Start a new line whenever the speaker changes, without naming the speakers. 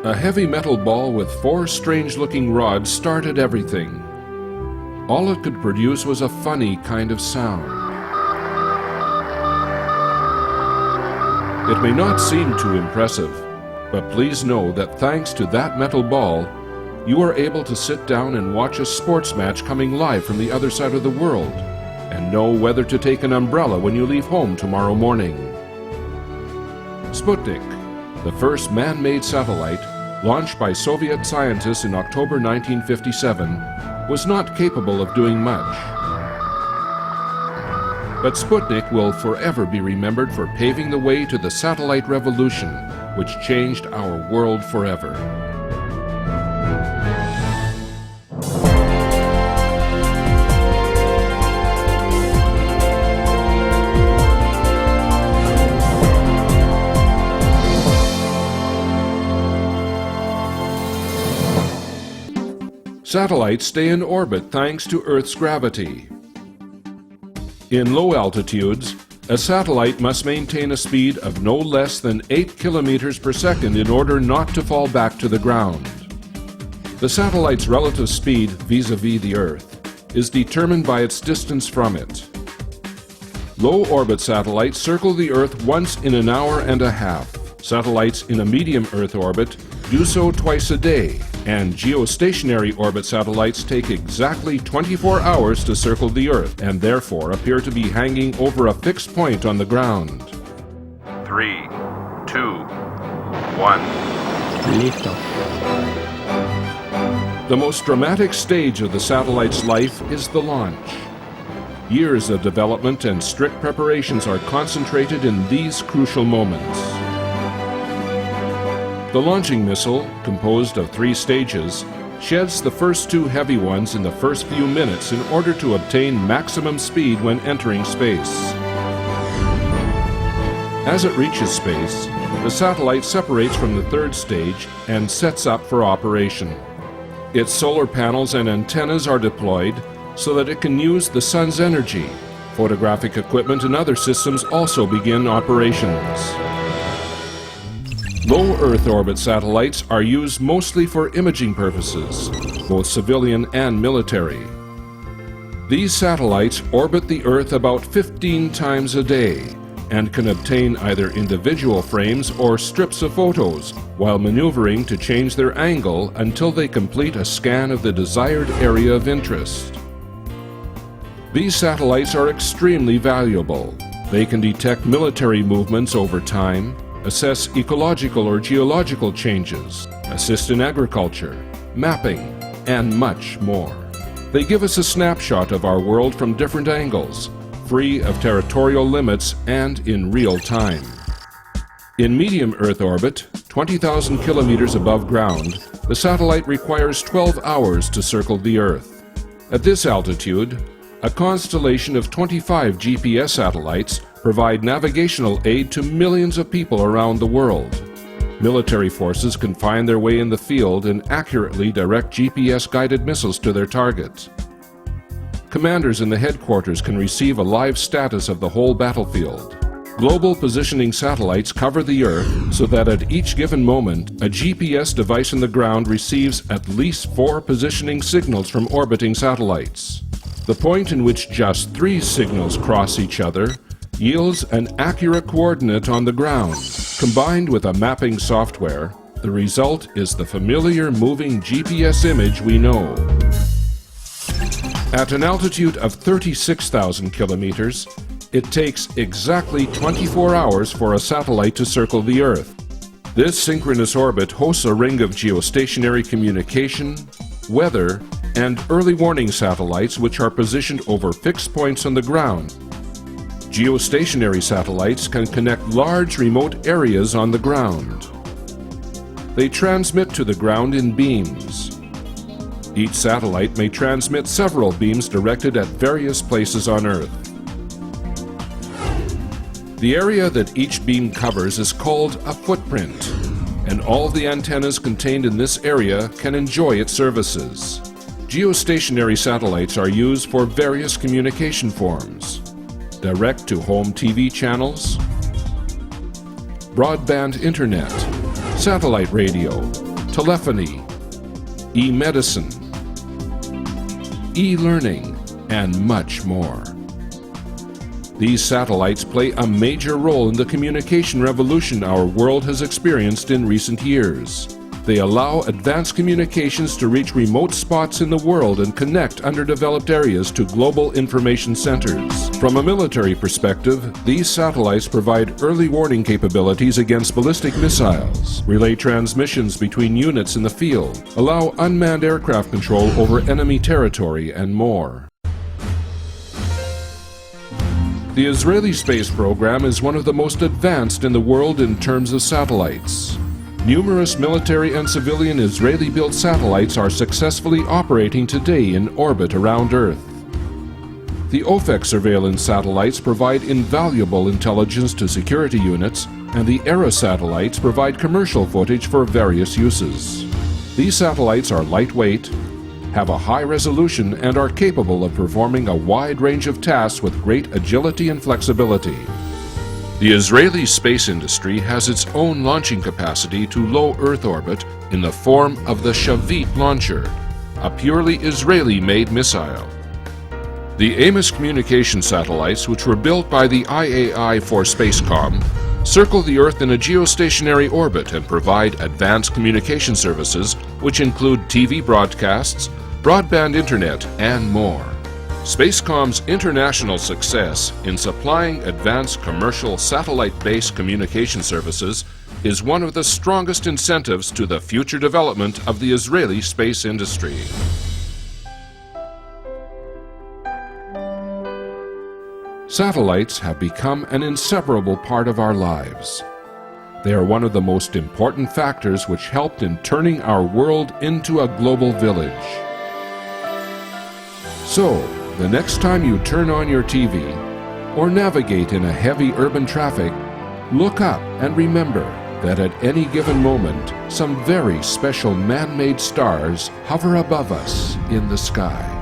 A heavy metal ball with 4 strange-looking rods started everything. All it could produce was a funny kind of sound. It may not seem too impressive, but please know that thanks to that metal ball, you are able to sit down and watch a sports match coming live from the other side of the world, and know whether to take an umbrella when you leave home tomorrow morning. Sputnik, the first man-made satellite, launched by Soviet scientists in October 1957, was not capable of doing much. But Sputnik will forever be remembered for paving the way to the satellite revolution, which changed our world forever. Satellites stay in orbit thanks to Earth's gravity. In low altitudes, a satellite must maintain a speed of no less than 8 kilometers per second in order not to fall back to the ground. The satellite's relative speed vis-à-vis the Earth is determined by its distance from it. Low-orbit satellites circle the Earth once in an hour and a half. Satellites in a medium Earth orbit do so twice a day, and geostationary orbit satellites take exactly 24 hours to circle the Earth and therefore appear to be hanging over a fixed point on the ground.
3, 2, 1.
The most dramatic stage of the satellite's life is the launch. Years of development and strict preparations are concentrated in these crucial moments. The launching missile, composed of 3 stages, sheds the first 2 heavy ones in the first few minutes in order to obtain maximum speed when entering space. As it reaches space, the satellite separates from the 3rd stage and sets up for operation. Its solar panels and antennas are deployed so that it can use the sun's energy. Photographic equipment and other systems also begin operations. Low Earth orbit satellites are used mostly for imaging purposes, both civilian and military. These satellites orbit the Earth about 15 times a day and can obtain either individual frames or strips of photos while maneuvering to change their angle until they complete a scan of the desired area of interest. These satellites are extremely valuable. They can detect military movements over time, assess ecological or geological changes, assist in agriculture, mapping, and much more. They give us a snapshot of our world from different angles, free of territorial limits and in real time. In medium Earth orbit, 20,000 kilometers above ground, the satellite requires 12 hours to circle the Earth. At this altitude, a constellation of 25 GPS satellites provide navigational aid to millions of people around the world. Military forces can find their way in the field and accurately direct GPS-guided missiles to their targets. Commanders in the headquarters can receive a live status of the whole battlefield. Global positioning satellites cover the Earth so that at each given moment, a GPS device on the ground receives at least 4 positioning signals from orbiting satellites. The point in which just 3 signals cross each other yields an accurate coordinate on the ground. Combined with a mapping software, the result is the familiar moving GPS image we know. At an altitude of 36,000 kilometers, it takes exactly 24 hours for a satellite to circle the Earth. This synchronous orbit hosts a ring of geostationary communication, weather, and early warning satellites which are positioned over fixed points on the ground. Geostationary satellites can connect large remote areas on the ground. They transmit to the ground in beams. Each satellite may transmit several beams directed at various places on Earth. The area that each beam covers is called a footprint, and all the antennas contained in this area can enjoy its services. Geostationary satellites are used for various communication forms: direct-to-home TV channels, broadband internet, satellite radio, telephony, e-medicine, e-learning, and much more. These satellites play a major role in the communication revolution our world has experienced in recent years. They allow advanced communications to reach remote spots in the world and connect underdeveloped areas to global information centers. From a military perspective, these satellites provide early warning capabilities against ballistic missiles, relay transmissions between units in the field, allow unmanned aircraft control over enemy territory, and more. The Israeli space program is one of the most advanced in the world in terms of satellites. Numerous military and civilian Israeli-built satellites are successfully operating today in orbit around Earth. The OFEC surveillance satellites provide invaluable intelligence to security units, and the ERA satellites provide commercial footage for various uses. These satellites are lightweight, have a high resolution, and are capable of performing a wide range of tasks with great agility and flexibility. The Israeli space industry has its own launching capacity to low Earth orbit in the form of the Shavit launcher, a purely Israeli-made missile. The Amos communication satellites, which were built by the IAI for Spacecom, circle the Earth in a geostationary orbit and provide advanced communication services, which include TV broadcasts, broadband internet, and more. Spacecom's international success in supplying advanced commercial satellite-based communication services is one of the strongest incentives to the future development of the Israeli space industry. Satellites have become an inseparable part of our lives. They are one of the most important factors which helped in turning our world into a global village. So, the next time you turn on your TV or navigate in a heavy urban traffic, look up and remember that at any given moment, some very special man-made stars hover above us in the sky.